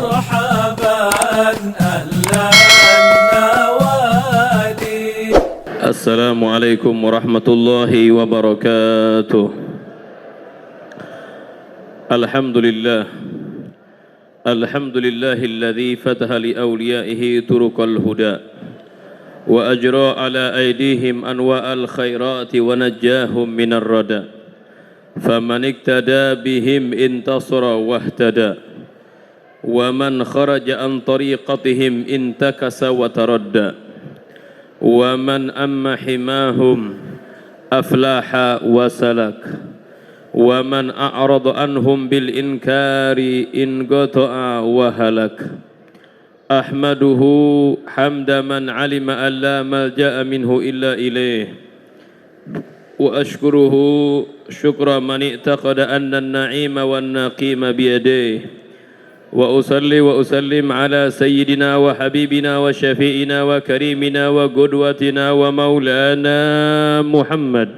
مرحبا أهلا النوادي. السلام عليكم ورحمة الله وبركاته. الحمد لله الذي فتح لأوليائه طرق الهدى وأجرى على أيديهم أنواع الخيرات ونجاهم من الردى، فمن اقتدى بهم انتصر واهتدى، ومن خرج عن طريقتهم انتكس وتردى، ومن أم حماهم أفلاح وسلك، ومن أعرض عنهم بالإنكار انقطع وهلك. أحمده حمد من علم أن لا ملجأ منه إلا إليه، وأشكره شكر من اعتقد أن النعيم والنقيم بيديه، وأصلي وأسلم على سيدنا وحبيبنا وشفيئنا وكريمنا وقدوتنا ومولانا محمد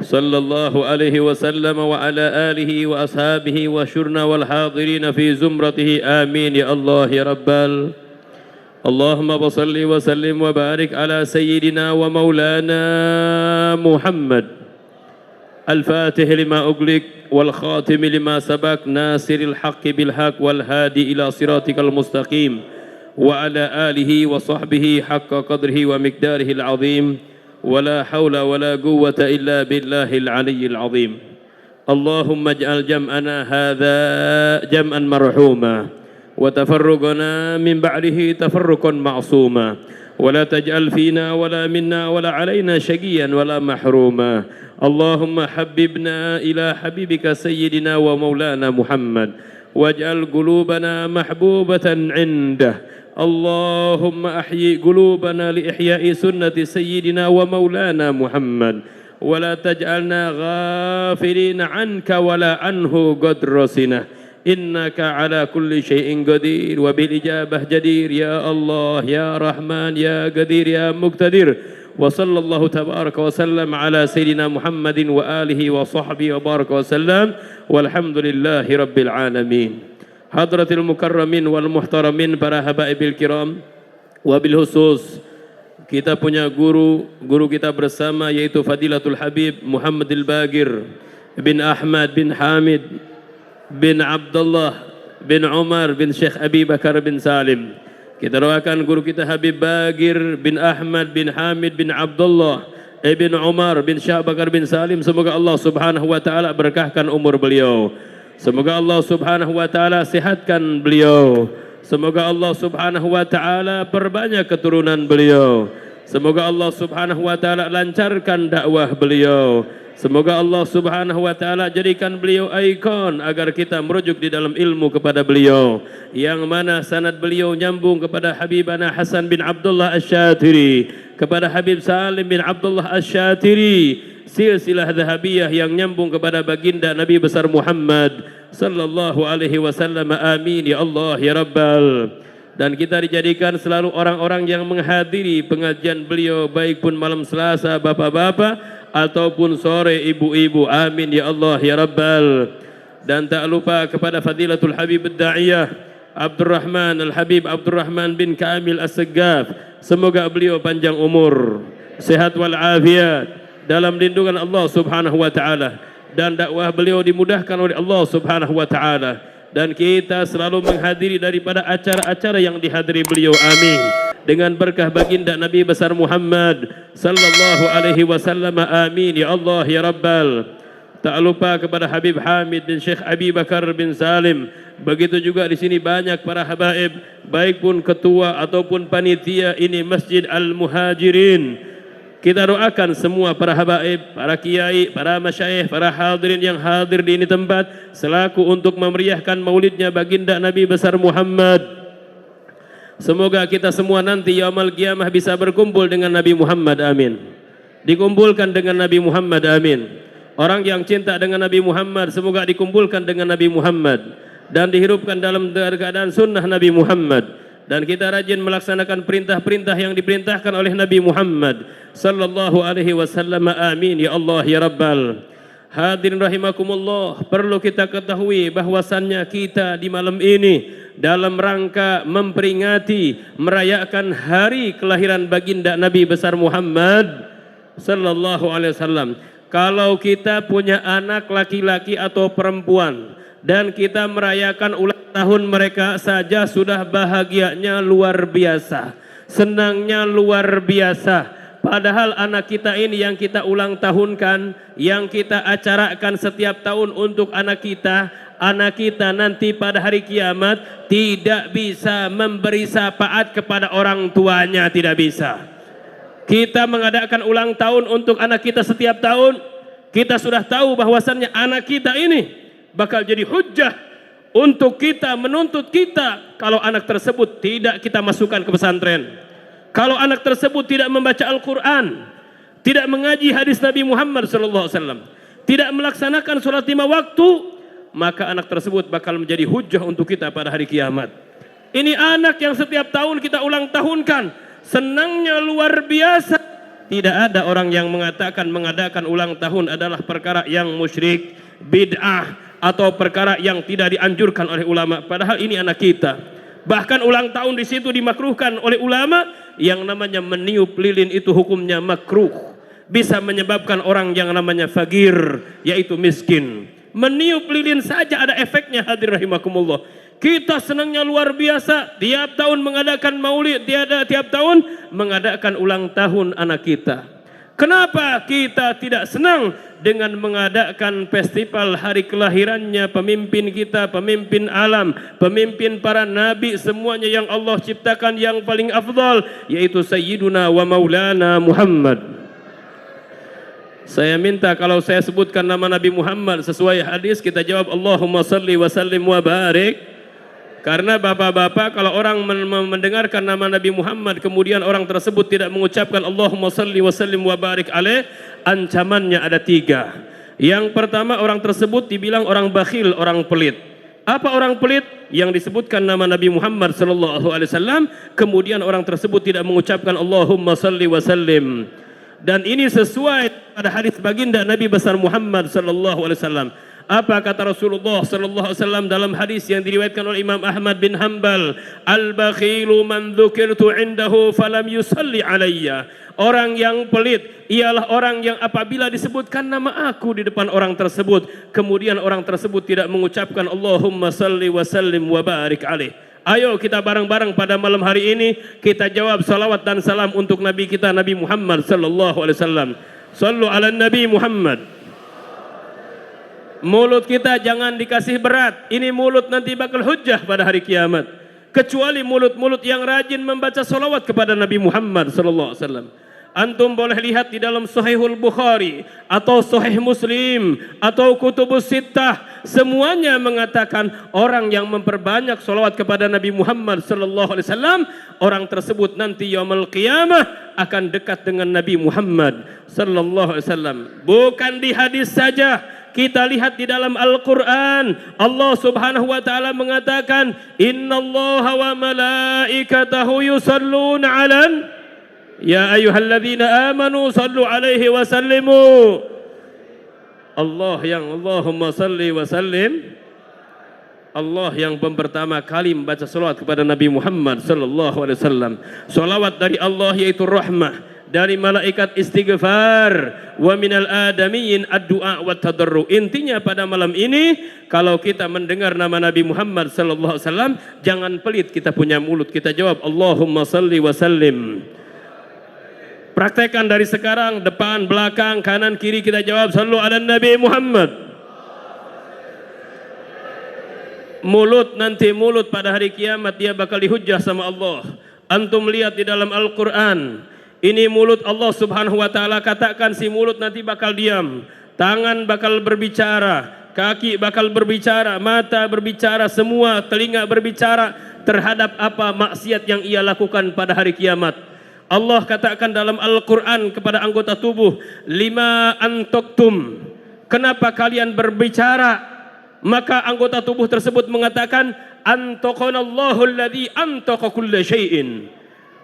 صلى الله عليه وسلم وعلى آله وأصحابه وشرنا والحاضرين في زمرته آمين يا الله يا رب. اللهم صل وسلم وبارك على سيدنا ومولانا محمد الفاتح لما أغلق والخاتم لما سبق ناصر الحق بالحق والهادي إلى صراطك المستقيم وعلى آله وصحبه حق قدره ومقداره العظيم، ولا حول ولا قوة إلا بالله العلي العظيم. اللهم اجعل جمعنا هذا جمعا مرحوما، وتفرقنا من بعده تفرقا معصوما، ولا تجعل فينا ولا منا ولا علينا شقيا ولا محروما. اللهم حببنا إلى حبيبك سيدنا ومولانا محمد، واجعل قلوبنا محبوبة عنده. اللهم أحيي قلوبنا لإحياء سنة سيدنا ومولانا محمد، ولا تجعلنا غافلين عنك ولا عنه قدر سنة، إنك على كل شيء قدير وبالإجابة جدير يا الله يا رحمن يا قدير يا مقتدر. وصلى الله تبارك وسلم على سيدنا محمد وآله وصحبه وبارك وسلم، والحمد لله رب العالمين. Hadratil mukarramin wal muhtaramin, para habaibil kiram, wabil khusus kita punya guru kita bersama, yaitu Fadilatul Habib Muhammadil Bagir bin Ahmad bin Hamid bin Abdullah bin Umar bin Syekh Abi Bakar bin Salim. Kita doakan guru kita Habib Bagir bin Ahmad bin Hamid bin Abdullah bin Umar bin Syekh Bakar bin Salim, semoga Allah subhanahu wa ta'ala berkahkan umur beliau. Semoga Allah subhanahu wa ta'ala sehatkan beliau. Semoga Allah subhanahu wa ta'ala perbanyak keturunan beliau. Semoga Allah subhanahu wa ta'ala lancarkan dakwah beliau. Semoga Allah subhanahu wa ta'ala jadikan beliau ikon agar kita merujuk di dalam ilmu kepada beliau, yang mana sanad beliau nyambung kepada Habibana Hasan bin Abdullah Asy-Syatiri, kepada Habib Salim bin Abdullah Asy-Syatiri, silsilah dhahabiyah yang nyambung kepada baginda Nabi besar Muhammad sallallahu alaihi wasallam. Amin ya Allah ya Rabbal. Dan kita dijadikan selalu orang-orang yang menghadiri pengajian beliau, baik pun malam Selasa bapak-bapak ataupun sore ibu-ibu. Amin ya Allah ya Rabbal. Dan tak lupa kepada Fadilatul Habib Ad-Da'iyah Abdurrahman Al-Habib Abdurrahman bin Kamil As-Segaf, semoga beliau panjang umur, sehat walafiat dalam lindungan Allah subhanahu wa ta'ala, dan dakwah beliau dimudahkan oleh Allah subhanahu wa ta'ala, dan kita selalu menghadiri daripada acara-acara yang dihadiri beliau. Amin. Dengan berkah baginda Nabi besar Muhammad sallallahu alaihi wasallam. Amin ya Allah ya Rabbal. Tak lupa kepada Habib Hamid bin Syekh Abi Bakar bin Salim. Begitu juga di sini banyak para habaib, baik pun ketua ataupun panitia ini Masjid Al-Muhajirin. Kita doakan semua para habaib, para kiai, para masyayikh, para hadirin yang hadir di ini tempat selaku untuk memeriahkan maulidnya baginda Nabi besar Muhammad. Semoga kita semua nanti yaumul qiyamah bisa berkumpul dengan Nabi Muhammad. Amin. Dikumpulkan dengan Nabi Muhammad. Amin. Orang yang cinta dengan Nabi Muhammad semoga dikumpulkan dengan Nabi Muhammad dan dihidupkan dalam keadaan sunnah Nabi Muhammad. Dan kita rajin melaksanakan perintah-perintah yang diperintahkan oleh Nabi Muhammad sallallahu alaihi wasallam. Amin ya Allah ya Rabbal. Hadirin rahimakumullah, perlu kita ketahui bahwasannya kita di malam ini dalam rangka memperingati, merayakan hari kelahiran baginda Nabi besar Muhammad sallallahu alaihi wasallam. Kalau kita punya anak laki-laki atau perempuan dan kita merayakan ulang tahun mereka saja sudah bahagianya luar biasa, senangnya luar biasa. Padahal anak kita ini yang kita ulang tahunkan, yang kita acarakan setiap tahun untuk anak kita nanti pada hari kiamat tidak bisa memberi syafaat kepada orang tuanya, tidak bisa. Kita mengadakan ulang tahun untuk anak kita setiap tahun, kita sudah tahu bahwasannya anak kita ini bakal jadi hujjah untuk kita, menuntut kita kalau anak tersebut tidak kita masukkan ke pesantren. Kalau anak tersebut tidak membaca Al-Quran, tidak mengaji hadis Nabi Muhammad SAW, tidak melaksanakan sholat 5 waktu, maka anak tersebut bakal menjadi hujjah untuk kita pada hari kiamat. Ini anak yang setiap tahun kita ulang tahunkan, senangnya luar biasa. Tidak ada orang yang mengatakan mengadakan ulang tahun adalah perkara yang musyrik, bid'ah, atau perkara yang tidak dianjurkan oleh ulama. Padahal ini anak kita. Bahkan ulang tahun di situ dimakruhkan oleh ulama, yang namanya meniup lilin itu hukumnya makruh. Bisa menyebabkan orang yang namanya fakir, yaitu miskin. Meniup lilin saja ada efeknya, hadirin rahimakumullah. Kita senangnya luar biasa, tiap tahun mengadakan maulid, tiap tahun mengadakan ulang tahun anak kita. Kenapa kita tidak senang dengan mengadakan festival hari kelahirannya pemimpin kita, pemimpin alam, pemimpin para nabi, semuanya yang Allah ciptakan yang paling afdal, yaitu Sayyiduna wa Maulana Muhammad. Saya minta kalau saya sebutkan nama Nabi Muhammad sesuai hadis, kita jawab Allahumma salli wa sallim wa barik. Karena bapak-bapak kalau orang mendengarkan nama Nabi Muhammad kemudian orang tersebut tidak mengucapkan Allahumma salli wa sallim wa barik alaih, ancamannya ada 3. Yang pertama, orang tersebut dibilang orang bakhil, orang pelit. Apa orang pelit? Yang disebutkan nama Nabi Muhammad sallallahu alaihi wasallam kemudian orang tersebut tidak mengucapkan Allahumma salli wa sallim. Dan ini sesuai pada hadis baginda Nabi besar Muhammad sallallahu alaihi wasallam. Apa kata Rasulullah sallallahu alaihi wasallam dalam hadis yang diriwayatkan oleh Imam Ahmad bin Hanbal? Al-bakhilu man dzukirtu indahu falam yusalli alayya. Orang yang pelit ialah orang yang apabila disebutkan nama aku di depan orang tersebut, kemudian orang tersebut tidak mengucapkan Allahumma salli wa sallim wa barik alaih. Ayo kita bareng-bareng pada malam hari ini kita jawab salawat dan salam untuk Nabi kita Nabi Muhammad sallallahu alaihi wasallam. Sallu ala Nabi Muhammad. Mulut kita jangan dikasih berat. Ini mulut nanti bakal hujjah pada hari kiamat. Kecuali mulut-mulut yang rajin membaca salawat kepada Nabi Muhammad sallallahu alaihi wasallam. Antum boleh lihat di dalam Sahihul Bukhari atau Sahih Muslim atau Kutubus Sittah, semuanya mengatakan orang yang memperbanyak salawat kepada Nabi Muhammad sallallahu alaihi wasallam, orang tersebut nanti yaumul qiyamah akan dekat dengan Nabi Muhammad sallallahu alaihi wasallam. Bukan di hadis saja, kita lihat di dalam Al-Quran, Allah subhanahu wa ta'ala mengatakan, innallaha wa malaikatahu yusalluna alan, ya ayyuhalladzina amanu sallu alaihi wa sallimu. Allah yang Allahumma salli wa sallim, Allah yang pertama kali membaca salawat kepada Nabi Muhammad sallallahu alaihi wasallam. Salawat dari Allah yaitu rahmah, dari malaikat istighfar, wa minal adamiyyin ad-du'a wa tadarru. Intinya pada malam ini kalau kita mendengar nama Nabi Muhammad sallallahu alaihi wasallam, jangan pelit kita punya mulut, kita jawab Allahumma salli wa sallim. Praktekkan dari sekarang, depan, belakang, kanan, kiri kita jawab sallu ala Nabi Muhammad. Mulut nanti, mulut pada hari kiamat dia bakal dihujjah sama Allah. Antum lihat di dalam Al-Quran, ini mulut Allah subhanahu wa ta'ala katakan si mulut nanti bakal diam, tangan bakal berbicara, kaki bakal berbicara, mata berbicara, semua telinga berbicara terhadap apa maksiat yang ia lakukan pada hari kiamat. Allah katakan dalam Al-Quran kepada anggota tubuh, lima antoktum, kenapa kalian berbicara? Maka anggota tubuh tersebut mengatakan, antaqanallahu alladzi antaqa kulla syai'in.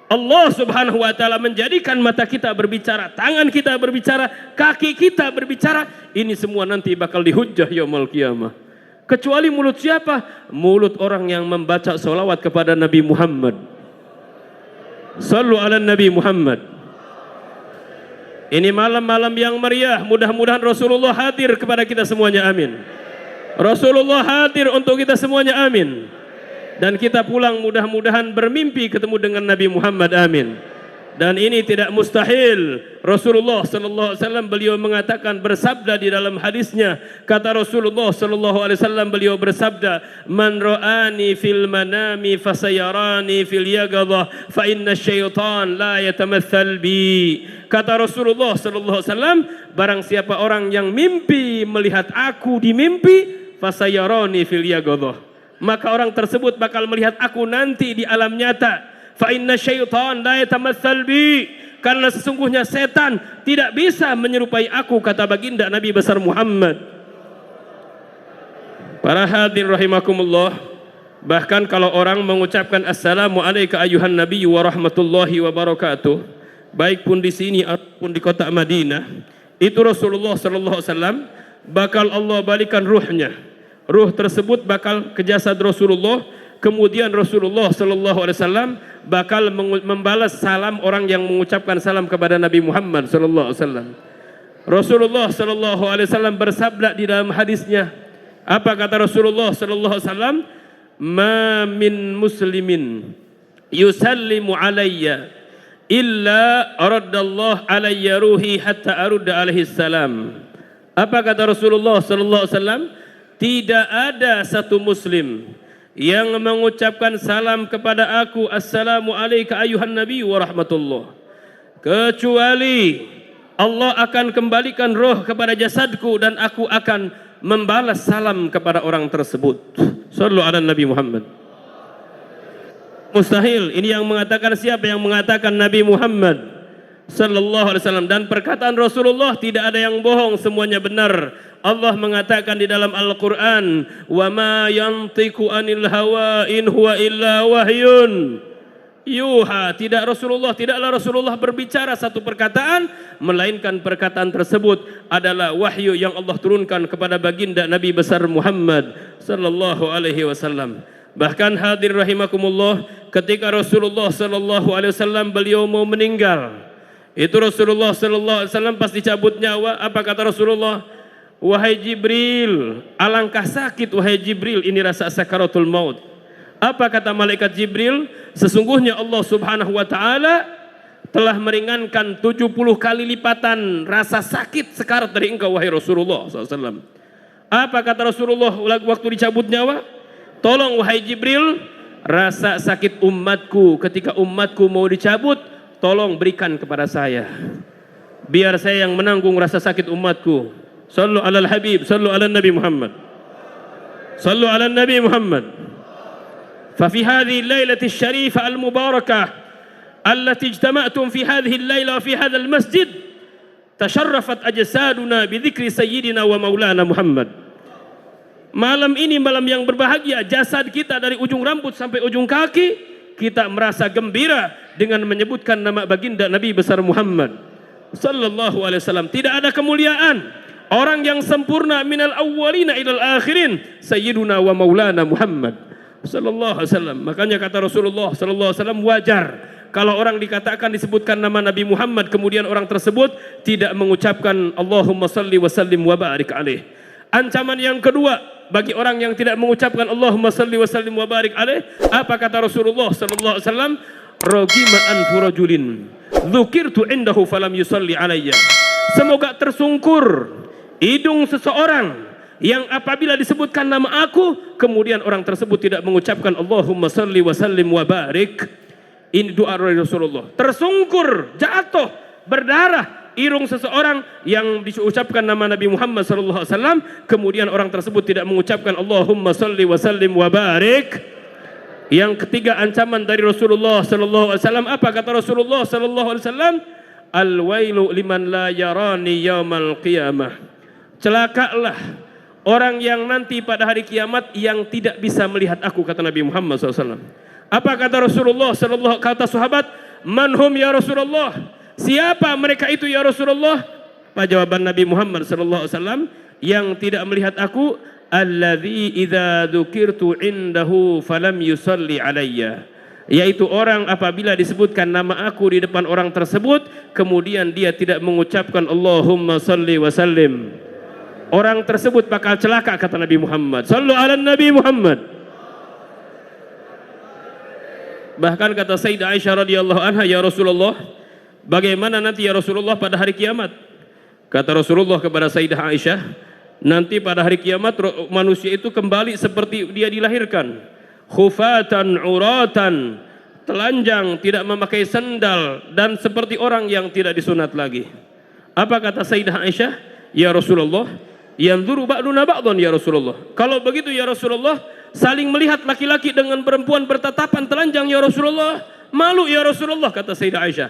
Allah Subhanahu wa taala menjadikan mata kita berbicara, tangan kita berbicara, kaki kita berbicara, ini semua nanti bakal dihujjah yaumul qiyamah. Kecuali mulut siapa? Mulut orang yang membaca salawat kepada Nabi Muhammad. Sallu ala Nabi Muhammad. Ini malam-malam yang meriah, mudah-mudahan Rasulullah hadir kepada kita semuanya, amin. Rasulullah hadir untuk kita semuanya, amin. Dan kita pulang mudah-mudahan bermimpi ketemu dengan Nabi Muhammad, amin. Dan ini tidak mustahil. Rasulullah sallallahu alaihi wasallam beliau mengatakan, bersabda di dalam hadisnya, kata Rasulullah sallallahu alaihi wasallam, beliau bersabda, man ra'ani fil manami fasayarani fil yaqadhah fa inna syaitan la yatamathal bi. Kata Rasulullah sallallahu alaihi wasallam, barang siapa orang yang mimpi melihat aku di mimpi, fasayarani fil yaqadhah, maka orang tersebut bakal melihat aku nanti di alam nyata. Fa inna syaitan la yatamathal bi, karena sesungguhnya setan tidak bisa menyerupai aku, kata baginda Nabi besar Muhammad. Para hadirin rahimakumullah, bahkan kalau orang mengucapkan assalamu alayka ayyuhan nabiy wa rahmatullahi wa barakatuh, baik pun di sini ataupun di kota Madinah, itu Rasulullah sallallahu alaihi wasallam bakal Allah balikan ruhnya. Ruh tersebut bakal ke jasad Rasulullah. Kemudian Rasulullah sallallahu alaihi wasallam bakal membalas salam orang yang mengucapkan salam kepada Nabi Muhammad sallallahu alaihi wasallam. Rasulullah sallallahu alaihi wasallam bersabda di dalam hadisnya, apa kata Rasulullah sallallahu alaihi wasallam? Ma min muslimin yusallimu alayya illa raddallahu alayya ruhi hatta arudda alaihi salam. Apa kata Rasulullah sallallahu alaihi wasallam? Tidak ada satu muslim yang mengucapkan salam kepada aku, assalamu alayka ayyuhan nabi wa rahmatullah, kecuali Allah akan kembalikan roh kepada jasadku dan aku akan membalas salam kepada orang tersebut. Sallu ala Nabi Muhammad. Mustahil. Ini yang mengatakan siapa? Yang mengatakan Nabi Muhammad sallallahu alaihi wasallam. Dan perkataan Rasulullah tidak ada yang bohong, semuanya benar. Allah mengatakan di dalam Al-Quran, wa ma yantiqu anil hawa in huwa illa wahyun yuha. Tidaklah Rasulullah berbicara satu perkataan, melainkan perkataan tersebut adalah wahyu yang Allah turunkan kepada baginda Nabi besar Muhammad sallallahu alaihi wasallam. Bahkan hadir rahimakumullah, ketika Rasulullah sallallahu alaihi wasallam beliau mau meninggal, itu Rasulullah sallallahu alaihi wasallam pas dicabut nyawa, apa kata Rasulullah? Wahai Jibril, alangkah sakit wahai Jibril, ini rasa sakaratul maut. Apa kata malaikat Jibril? Sesungguhnya Allah Subhanahu wa taala telah meringankan 70 kali lipatan rasa sakit sekarat dari engkau wahai Rasulullah SAW. Apa kata Rasulullah waktu dicabut nyawa? Tolong wahai Jibril, rasa sakit umatku ketika umatku mau dicabut, tolong berikan kepada saya, biar saya yang menanggung rasa sakit umatku. Sallu ala al-habib, sallu ala Nabi Muhammad, sallu ala Nabi Muhammad. ففي هذه الليلة الشريفة المباركة التي اجتمعتم في هذه الليلة وفي هذا المسجد تشرفت أجسادنا بذكر سيدنا ومولانا محمد. Malam ini malam yang berbahagia, jasad kita dari ujung rambut sampai ujung kaki kita merasa gembira dengan menyebutkan nama baginda Nabi besar Muhammad sallallahu alaihi wasallam. Tidak ada kemuliaan orang yang sempurna minal awwalina ilal akhirin sayyiduna wa maulana Muhammad sallallahu alaihi wasallam. Makanya kata Rasulullah sallallahu alaihi wasallam, wajar kalau orang dikatakan disebutkan nama Nabi Muhammad kemudian orang tersebut tidak mengucapkan Allahumma salli wa sallim wa barik alaih. Ancaman yang kedua bagi orang yang tidak mengucapkan Allahumma salli wa sallim wa barik alaih, apa kata Rasulullah sallallahu alaihi wasallam? Ragima anfu rajulin dzukirtu indahu falam yusalli alayya. Semoga tersungkur hidung seseorang yang apabila disebutkan nama aku kemudian orang tersebut tidak mengucapkan Allahumma salli wa sallim wa barik. Ini doa Rasulullah. Tersungkur, jatuh, berdarah irung seseorang yang diucapkan nama Nabi Muhammad sallallahu alaihi wasallam kemudian orang tersebut tidak mengucapkan Allahumma salli wa sallim wa barik. Yang ketiga ancaman dari Rasulullah sallallahu alaihi wasallam, apa kata Rasulullah sallallahu alaihi wasallam? Al-wailu liman la yarani yaumal qiyamah. Celakalah orang yang nanti pada hari kiamat yang tidak bisa melihat aku, kata Nabi Muhammad SAW. Apa kata Rasulullah SAW? Kata sahabat, manhum ya Rasulullah, siapa mereka itu ya Rasulullah? Apa jawaban Nabi Muhammad sallallahu alaihi wasallam, yang tidak melihat aku, alladzi idza dzukirtu indahu falam yusalli alayya, yaitu orang apabila disebutkan nama aku di depan orang tersebut kemudian dia tidak mengucapkan Allahumma salli wa sallim, orang tersebut bakal celaka, kata Nabi Muhammad. Sallu ala Nabi Muhammad. Bahkan kata Sayyidah Aisyah radhiyallahu anha, ya Rasulullah, bagaimana nanti ya Rasulullah pada hari kiamat? Kata Rasulullah kepada Sayyidah Aisyah, nanti pada hari kiamat manusia itu kembali seperti dia dilahirkan, khufatan uratan, telanjang, tidak memakai sandal, dan seperti orang yang tidak disunat lagi. Apa kata Sayyidah Aisyah? Ya Rasulullah, yanzuru ba'duna ba'dhan ya Rasulullah. Kalau begitu ya Rasulullah, saling melihat laki-laki dengan perempuan bertatapan telanjang ya Rasulullah, malu ya Rasulullah, kata Sayyidah Aisyah.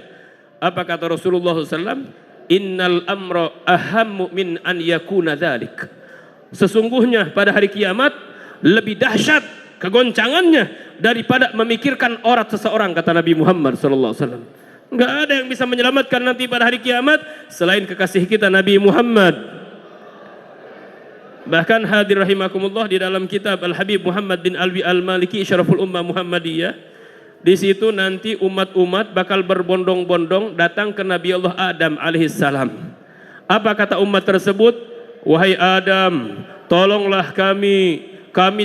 Apa kata Rasulullah SAW? Innal amra ahammu min an yakuna dzalik. Sesungguhnya pada hari kiamat lebih dahsyat kegoncangannya daripada memikirkan aurat seseorang, kata Nabi Muhammad sallallahu alaihi wasallam. Enggak ada yang bisa menyelamatkan nanti pada hari kiamat selain kekasih kita Nabi Muhammad. Bahkan hadir rahimakumullah, di dalam kitab Al-Habib Muhammad bin Alwi Al-Maliki Syaraful Ummah Muhammadiyah, di situ nanti umat-umat bakal berbondong-bondong datang ke Nabi Allah Adam alaihissalam. Apa kata umat tersebut? Wahai Adam, tolonglah kami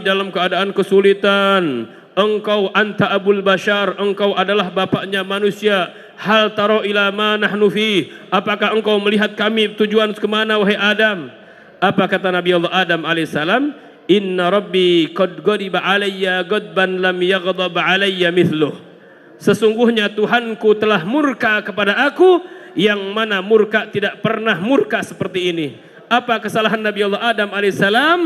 dalam keadaan kesulitan. Engkau anta abul bashar, engkau adalah bapaknya manusia. Hal taro ila ma nahnu fi, apakah engkau melihat kami tujuan kemana wahai Adam? Apa kata Nabi Allah Adam alaihissalam? Inna rabbi qad ghadiba alayya ghadban lam yaghdab alayya mithluh. Sesungguhnya Tuhanku telah murka kepada aku yang mana murka tidak pernah murka seperti ini. Apa kesalahan Nabi Allah Adam alaihissalam?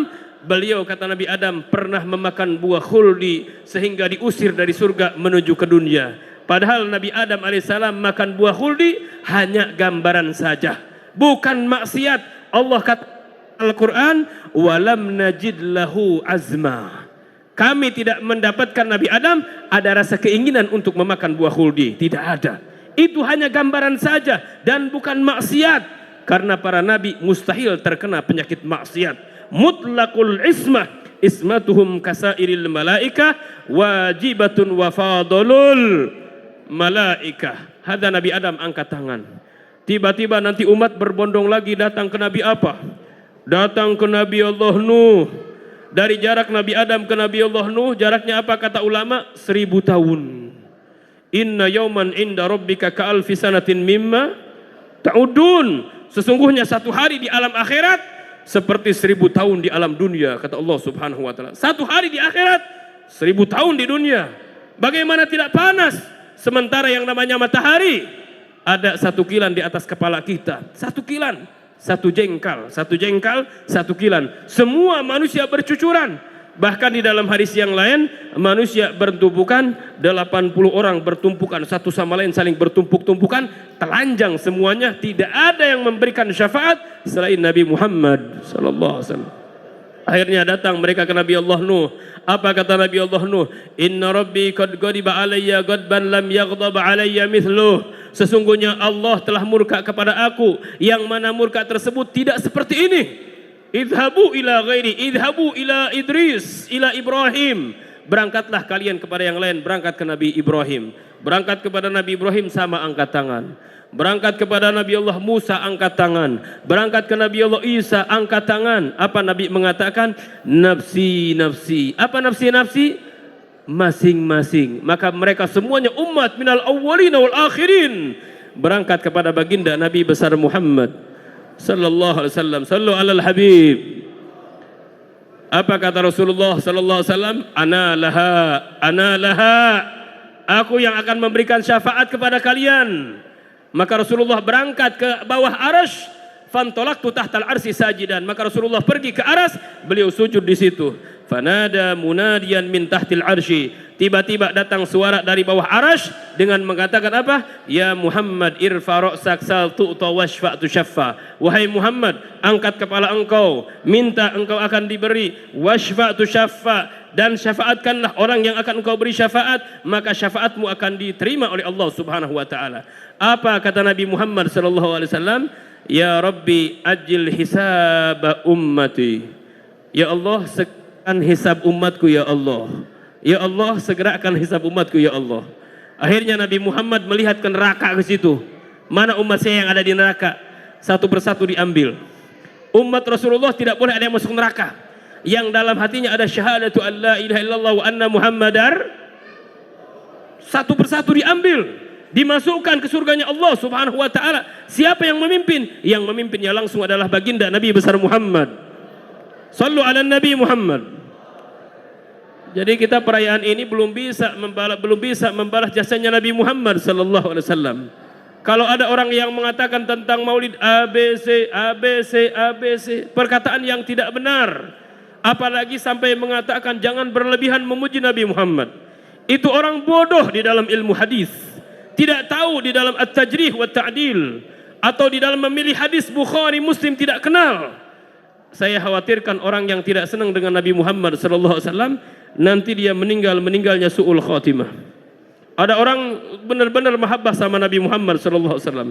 Beliau, kata Nabi Adam, pernah memakan buah khuldi sehingga diusir dari surga menuju ke dunia. Padahal Nabi Adam alaihissalam makan buah khuldi hanya gambaran saja, bukan maksiat. Allah kata Al-Quran, walam najid lahu azma. Kami tidak mendapatkan Nabi Adam ada rasa keinginan untuk memakan buah khuldi, tidak ada. Itu hanya gambaran saja dan bukan maksiat, karena para nabi mustahil terkena penyakit maksiat. Mutlaqul ismah, ismatuhum kasairil malaika, wajibatun wa fadlul malaika. Hadza Nabi Adam angkat tangan. Tiba-tiba nanti umat berbondong lagi datang ke Nabi apa? Datang ke Nabi Allah Nuh. Dari jarak Nabi Adam ke Nabi Allah Nuh, jaraknya apa kata ulama? 1000 tahun. Inna yauman inda rabbika ka'alfi sanatin mimma ta'udun. Sesungguhnya satu hari di alam akhirat seperti 1000 tahun di alam dunia, kata Allah Subhanahu wa taala. Satu hari di akhirat 1000 tahun di dunia. Bagaimana tidak panas? Sementara yang namanya matahari ada 1 kilan di atas kepala kita. 1 kilan. 1 jengkal, 1 kilan. Semua manusia bercucuran. Bahkan di dalam hadis yang lain, manusia bertumpukan 80 orang bertumpukan, satu sama lain saling bertumpuk-tumpukan, telanjang semuanya, tidak ada yang memberikan syafaat selain Nabi Muhammad sallallahu alaihi wasallam. Akhirnya datang mereka ke Nabi Allah Nuh. Apa kata Nabi Allah Nuh? Inna rabbi qad ghadiba alayya ghadban lam yaghdab alayya mithluh. Sesungguhnya Allah telah murka kepada aku yang mana murka tersebut tidak seperti ini. Idhabu ila ghairi, idhabu ila Idris, ila Ibrahim. Berangkatlah kalian kepada yang lain, berangkat ke Nabi Ibrahim. Berangkat kepada Nabi Ibrahim sama angkat tangan. Berangkat kepada Nabi Allah Musa angkat tangan. Berangkat ke Nabi Allah Isa angkat tangan. Apa Nabi mengatakan? Nafsi, nafsi. Apa nafsi, nafsi? Masing-masing. Maka mereka semuanya umat minal awwalin wal akhirin berangkat kepada baginda Nabi besar Muhammad sallallahu alaihi wasallam. Sallu alal habib. Apa kata Rasulullah sallallahu alaihi wasallam? Ana laha. Aku yang akan memberikan syafaat kepada kalian. Maka Rasulullah berangkat ke bawah arsy, fantolaktu tahtal arsy sajidan. Maka Rasulullah pergi ke arsy, beliau sujud di situ. Fanada munadiyan min tahtil arsy. Tiba-tiba datang suara dari bawah arsy dengan mengatakan apa? Ya Muhammad irfa ra'sak sal tu'ta washfa tushaffa. Wahai Muhammad, angkat kepala engkau, minta engkau akan diberi, washfa tushaffa, dan syafaatkanlah orang yang akan engkau beri syafaat, maka syafaatmu akan diterima oleh Allah Subhanahu wa taala. Apa kata Nabi Muhammad sallallahu alaihi wasallam? Ya Rabbi ajil hisab ummati. Ya Allah, segerakan hisab umatku ya Allah. Ya Allah, segerakan hisab umatku ya Allah. Akhirnya Nabi Muhammad melihat ke neraka ke situ. Mana umat saya yang ada di neraka? Satu persatu diambil. Umat Rasulullah tidak boleh ada yang masuk neraka. Yang dalam hatinya ada syahadatu an la ilaha illallah wa anna muhammadar. Satu persatu diambil, dimasukkan ke surganya Allah Subhanahu wa taala. Siapa yang memimpin? Yang memimpinnya langsung adalah baginda Nabi besar Muhammad. Sallu ala Nabi Muhammad. Jadi kita perayaan ini belum bisa membalas jasanya Nabi Muhammad sallallahu alaihi wasallam. Kalau ada orang yang mengatakan tentang Maulid ABC, perkataan yang tidak benar. Apalagi sampai mengatakan jangan berlebihan memuji Nabi Muhammad. Itu orang bodoh di dalam ilmu hadis. Tidak tahu di dalam at-tajrih wa ta'dil, atau di dalam memilih hadis Bukhari Muslim tidak kenal. Saya khawatirkan orang yang tidak senang dengan Nabi Muhammad sallallahu alaihi wasallam nanti dia meninggalnya su'ul khatimah. Ada orang benar-benar mahabbah sama Nabi Muhammad sallallahu alaihi wasallam.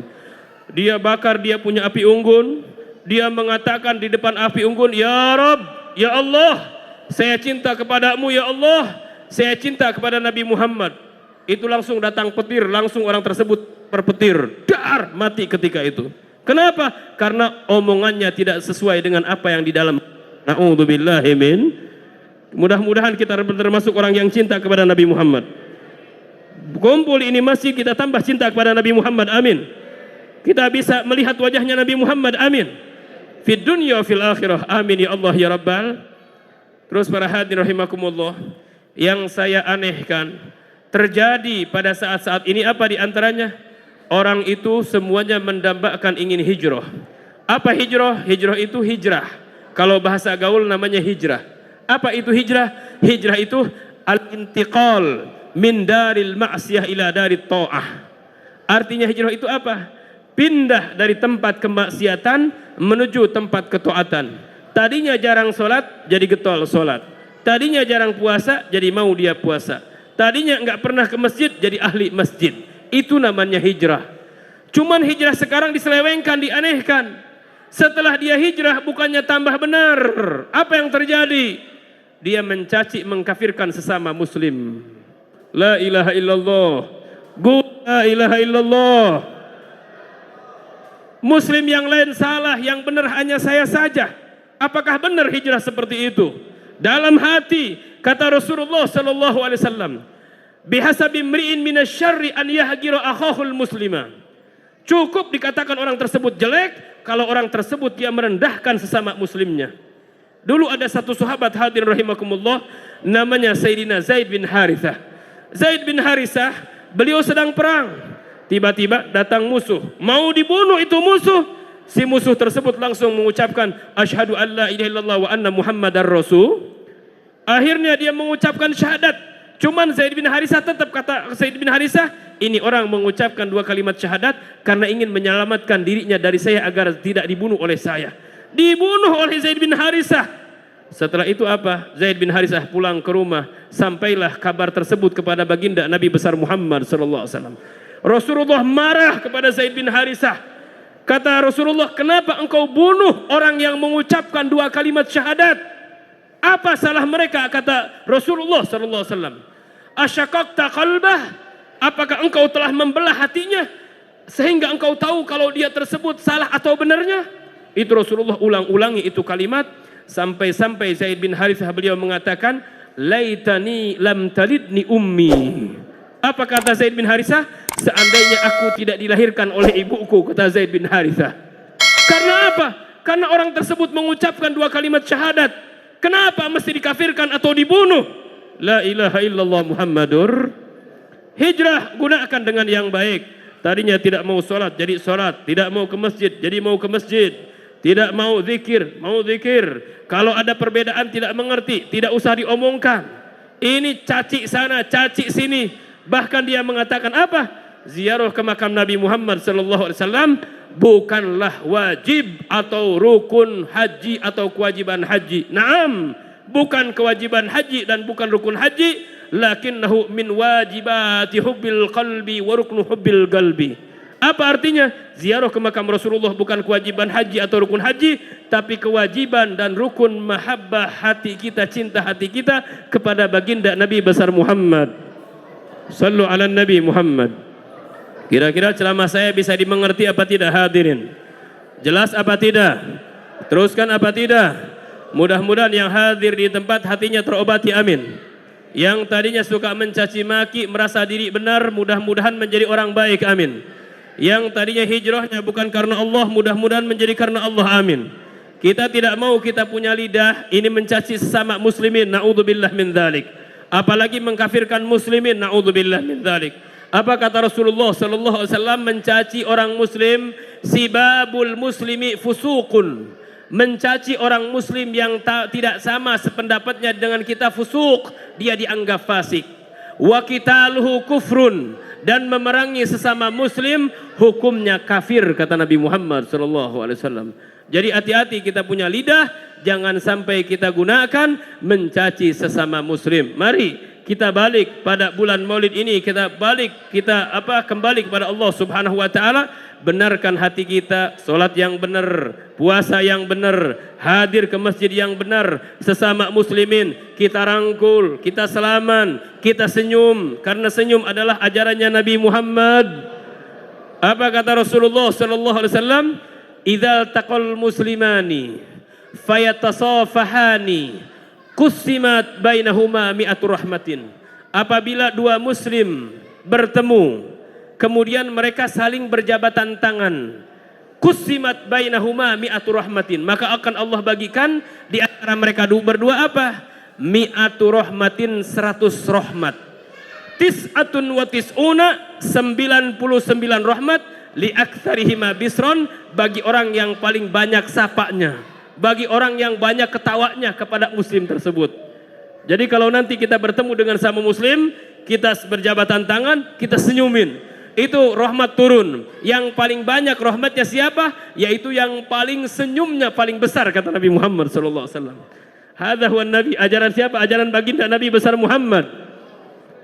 Dia bakar dia punya api unggun, dia mengatakan di depan api unggun, "Ya Rabb, ya Allah, saya cinta kepadamu ya Allah, saya cinta kepada Nabi Muhammad." Itu langsung datang petir, langsung orang tersebut terpetir, dar, mati ketika itu. Kenapa? Karena omongannya tidak sesuai dengan apa yang di dalam. Na'udzubillahi min. Mudah-mudahan kita termasuk orang yang cinta kepada Nabi Muhammad. Kumpul ini masih kita tambah cinta kepada Nabi Muhammad, amin. Kita bisa melihat wajahnya Nabi Muhammad, amin. Fid dunya fil akhirah, amin ya Allah ya Rabbal. Terus para hadirin rahimakumullah, yang saya anehkan terjadi pada saat-saat ini apa di antaranya? Orang itu semuanya mendambakan ingin hijrah. Apa hijrah? Hijrah itu hijrah. Kalau bahasa gaul namanya hijrah. Apa itu hijrah? Hijrah itu al-intiqal min daril ma'siyah ila darit ta'ah. Artinya hijrah itu apa? Pindah dari tempat kemaksiatan menuju tempat ketaatan. Tadinya jarang sholat, jadi getol sholat. Tadinya jarang puasa, jadi mau dia puasa. Tadinya enggak pernah ke masjid, jadi ahli masjid. Itu namanya hijrah. Cuman hijrah sekarang diselewengkan, dianehkan. Setelah dia hijrah bukannya tambah benar. Apa yang terjadi? Dia mencaci, mengkafirkan sesama muslim. La ilaha illallah. La ilaha illallah. Muslim yang lain salah, yang benar hanya saya saja. Apakah benar hijrah seperti itu? Dalam hati, kata Rasulullah sallallahu alaihi wasallam, bihasabi mri'in minasyarri an yahgira akhahul muslima. Cukup dikatakan orang tersebut jelek kalau orang tersebut dia merendahkan sesama muslimnya. Dulu ada satu sahabat hadirin rahimakumullah, namanya Sayyidina Zaid bin Harithah. Zaid bin Harithah, beliau sedang perang. Tiba-tiba datang musuh, mau dibunuh itu musuh. Si musuh tersebut langsung mengucapkan asyhadu an la ilaha illallah wa anna muhammadar rasul. Akhirnya dia mengucapkan syahadat. Cuman Zaid bin Harithah tetap kata Zaid bin Harithah, ini orang mengucapkan dua kalimat syahadat karena ingin menyelamatkan dirinya dari saya agar tidak dibunuh oleh saya. Dibunuh oleh Zaid bin Harithah. Setelah itu apa? Zaid bin Harithah pulang ke rumah, sampailah kabar tersebut kepada baginda Nabi besar Muhammad sallallahu alaihi wasallam. Rasulullah marah kepada Zaid bin Harithah. Kata Rasulullah, kenapa engkau bunuh orang yang mengucapkan dua kalimat syahadat? Apa salah mereka? Kata Rasulullah sallallahu alaihi wasallam. Asyaqaqta qalbah? Apakah engkau telah membelah hatinya sehingga engkau tahu kalau dia tersebut salah atau benarnya? Itu Rasulullah ulang-ulangi itu kalimat sampai-sampai Zaid bin Harithah beliau mengatakan, laitani lam talidni ummi. Apa kata Zaid bin Harithah? Seandainya aku tidak dilahirkan oleh ibuku, kata Zaid bin Harithah. Karena apa? Karena orang tersebut mengucapkan dua kalimat syahadat. Kenapa mesti dikafirkan atau dibunuh? La ilaha illallah Muhammadur. Hijrah gunakan dengan yang baik. Tadinya tidak mau sholat, jadi sholat. Tidak mau ke masjid, jadi mau ke masjid. Tidak mau zikir, mau zikir. Kalau ada perbedaan tidak mengerti, tidak usah diomongkan. Ini caci sana, caci sini. Bahkan dia mengatakan apa? Ziarah ke makam Nabi Muhammad sallallahu alaihi wasallam bukanlah wajib atau rukun haji atau kewajiban haji. Naam, bukan kewajiban haji dan bukan rukun haji, lakinnahu min wajibati hubbil qalbi wa ruknu hubbil qalbi. Apa artinya? Ziarah ke makam Rasulullah bukan kewajiban haji atau rukun haji, tapi kewajiban dan rukun mahabbah hati kita, cinta hati kita kepada baginda Nabi besar Muhammad. Sallu ala Nabi Muhammad. Kira-kira ceramah saya bisa dimengerti apa tidak hadirin? Jelas apa tidak? Teruskan apa tidak? Mudah-mudahan yang hadir di tempat hatinya terobati, amin. Yang tadinya suka mencaci maki, merasa diri benar, mudah-mudahan menjadi orang baik, amin. Yang tadinya hijrahnya bukan karena Allah, mudah-mudahan menjadi karena Allah, amin. Kita tidak mau kita punya lidah ini mencaci sesama muslimin, na'udzubillah min dzalik. Apalagi mengkafirkan muslimin, na'udzubillah min dzalik. Apa kata Rasulullah sallallahu alaihi wasallam mencaci orang muslim? Sibabul muslimi fusuqun. Mencaci orang muslim yang tidak sama sependapatnya dengan kita fusuk, dia dianggap fasik. Wa qitaluhu kufrun, dan memerangi sesama muslim hukumnya kafir, kata Nabi Muhammad sallallahu alaihi wasallam. Jadi hati-hati kita punya lidah, jangan sampai kita gunakan mencaci sesama muslim. Mari kita balik pada bulan Maulid ini, kita kembali kepada Allah Subhanahu wa taala, benarkan hati kita, salat yang benar, puasa yang benar, hadir ke masjid yang benar, sesama muslimin kita rangkul, kita salaman, kita senyum, karena senyum adalah ajarannya Nabi Muhammad. Apa kata Rasulullah sallallahu alaihi wasallam? Idzal taqal muslimani fayatasafahani qusimat bainahuma mi'atur rahmatin. Apabila dua muslim bertemu, kemudian mereka saling berjabatan tangan, qusimat bainahuma mi'atur rahmatin, maka akan Allah bagikan di antara mereka berdua apa? Mi'atur rahmatin, 100 rahmat. Tis'atun wa tis'una, 99 rahmat, li aktsarihima bisron, bagi orang yang paling banyak sapanya, bagi orang yang banyak ketawanya kepada muslim tersebut. Jadi kalau nanti kita bertemu dengan sama muslim, kita berjabatan tangan, kita senyumin, itu rahmat turun. Yang paling banyak rahmatnya siapa? Yaitu yang paling senyumnya paling besar, kata Nabi Muhammad sallallahu alaihi wasallam. Hadza huwa nabi, ajaran siapa? Ajaran baginda Nabi besar Muhammad.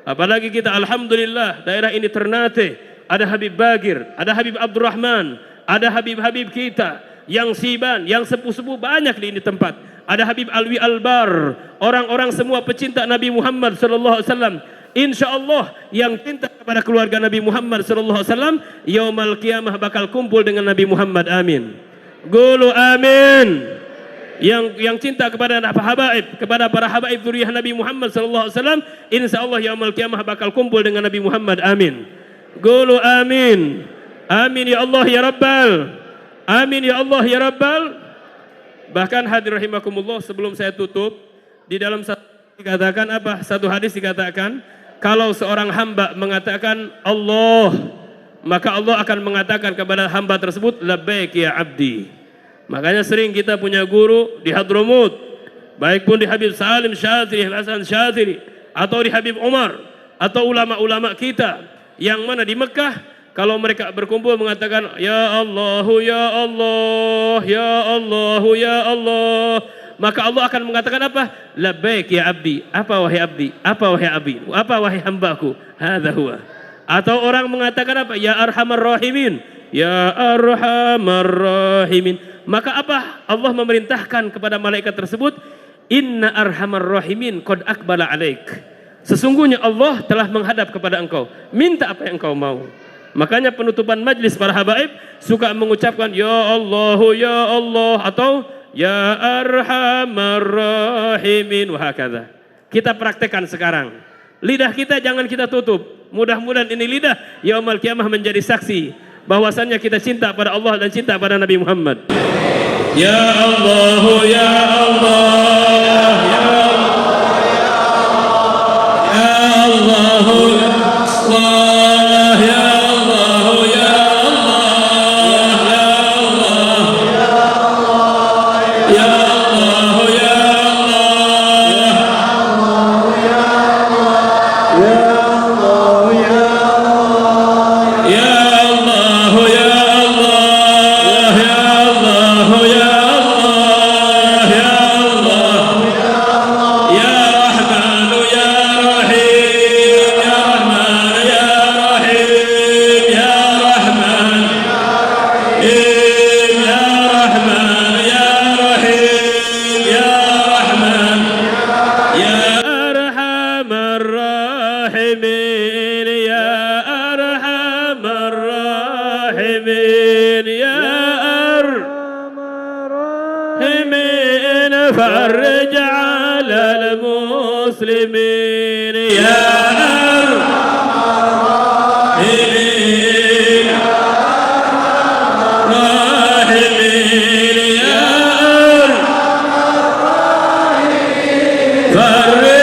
Apalagi kita alhamdulillah daerah ini Ternate, ada Habib Bagir, ada Habib Abdurrahman, ada Habib-habib kita yang siban, yang sepuh-sepuh banyak di ini tempat. Ada Habib Alwi Albar, orang-orang semua pecinta Nabi Muhammad sallallahu alaihi wasallam. Insyaallah yang cinta kepada keluarga Nabi Muhammad sallallahu alaihi wasallam, yaumul qiyamah bakal kumpul dengan Nabi Muhammad, amin. Qulu amin. Yang cinta kepada para habaib dzurriyyah Nabi Muhammad sallallahu alaihi wasallam, insyaallah yaumul qiyamah bakal kumpul dengan Nabi Muhammad, amin. Qulu amin. Amin ya Allah ya Rabbal. Amin ya Allah ya Rabbal. Bahkan hadir rahimakumullah, sebelum saya tutup, di dalam satu hadis dikatakan, kalau seorang hamba mengatakan Allah, maka Allah akan mengatakan kepada hamba tersebut, labbaik ya abdi. Makanya sering kita punya guru di Hadramut, baik pun di Habib Salim Syadzili, Hasan Syadzili, atau di Habib Umar, atau ulama-ulama kita yang mana di Mekah, kalau mereka berkumpul mengatakan ya Allah ya Allah ya Allah ya Allah, maka Allah akan mengatakan apa? Labbaik ya abdi. Apa wahai abdi? Apa wahai abdi? Apa wahai hambaku? Hadza huwa. Atau orang mengatakan apa? Ya arhamar rahimin. Ya arhamar rahimin. Maka apa? Allah memerintahkan kepada malaikat tersebut, inna arhamar rahimin qad aqbala alaik. Sesungguhnya Allah telah menghadap kepada engkau. Minta apa yang engkau mau. Makanya penutupan majlis para habaib suka mengucapkan ya Allah ya Allah, atau ya arhamar rahimin, wahakadha. Kita praktekkan sekarang. Lidah kita jangan kita tutup. Mudah-mudahan ini lidah yaumul qiyamah menjadi saksi bahwasannya kita cinta pada Allah dan cinta pada Nabi Muhammad. Ya Allah ya Allah ya Allah ya Allah ya Allah ya الراحمين يا أرحم الراحمين يا أرحم الراحمين فرج على المسلمين يا أرحم الراحمين راحمين يا أرحم الراحمين فرج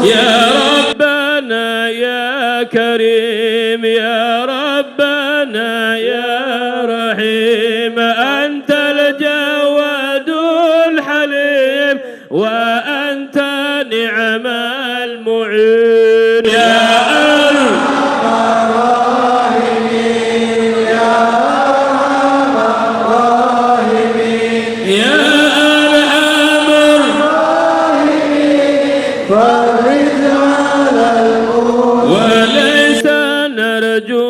يا ربنا يا كريم يا ربنا يا رحيم أنت الجواد الحليم وأنت نعم المعين يا أرحم الراحمين يا أرحم الراحمين يا أرحم الراحمين فرج على وليس نرجو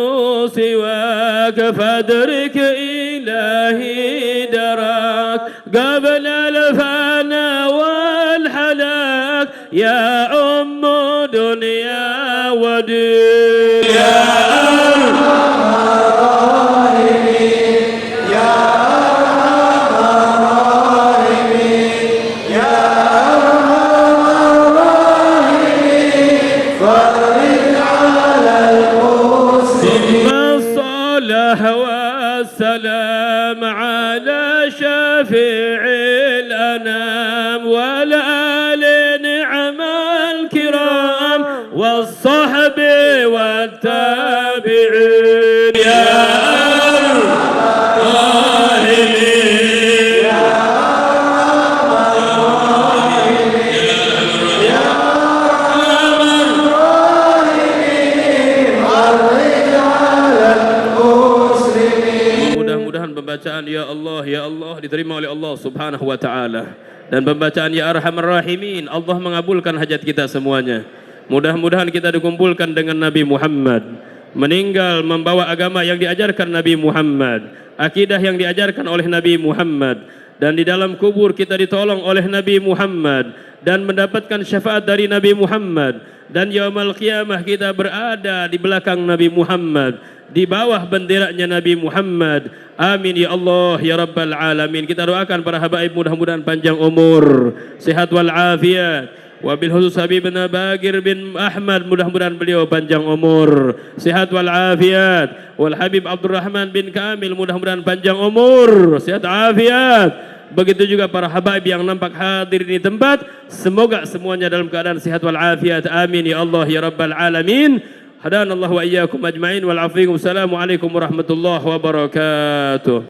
سواك فادرك إلهي دراك قبل الفنا والحلاك يا أم دنيا ودين يا أرحم الراحمين يا أرحم الراحمين يا أرحم الراحمين فرج على المسلمين ثم الصلاة والسلام على شفيع الأنام والآل نعم الكرام والصحب والتابعين يا أرحم الراحمين يا أرحم الراحمين يا أرحم الراحمين فرج على المسلمين. Mudah-mudahan pembacaan ya Allah diterima oleh Allah Subhanahu wa taala. Dan pembacaan ya Arhamar Rahimin, Allah mengabulkan hajat kita semuanya. Mudah-mudahan kita dikumpulkan dengan Nabi Muhammad, meninggal membawa agama yang diajarkan Nabi Muhammad, akidah yang diajarkan oleh Nabi Muhammad, dan di dalam kubur kita ditolong oleh Nabi Muhammad dan mendapatkan syafaat dari Nabi Muhammad, dan yaumul qiyamah kita berada di belakang Nabi Muhammad, di bawah benderanya Nabi Muhammad. Amin ya Allah ya Rabbal Alamin. Kita doakan para habaib mudah-mudahan panjang umur, sehat wal afiat. Wabil khusus Habibna Bagir bin Ahmad, mudah-mudahan beliau panjang umur, sehat wal afiat. Wal Habib Abdurrahman bin Kamil, mudah-mudahan panjang umur, sehat afiat. Begitu juga para habaib yang nampak hadir di tempat, semoga semuanya dalam keadaan sehat wal afiat. Amin ya Allah ya Rabbal Alamin. Hadanallahu wa iyyakum ajma'in wal afiikum. Assalamualaikum warahmatullahi wabarakatuh.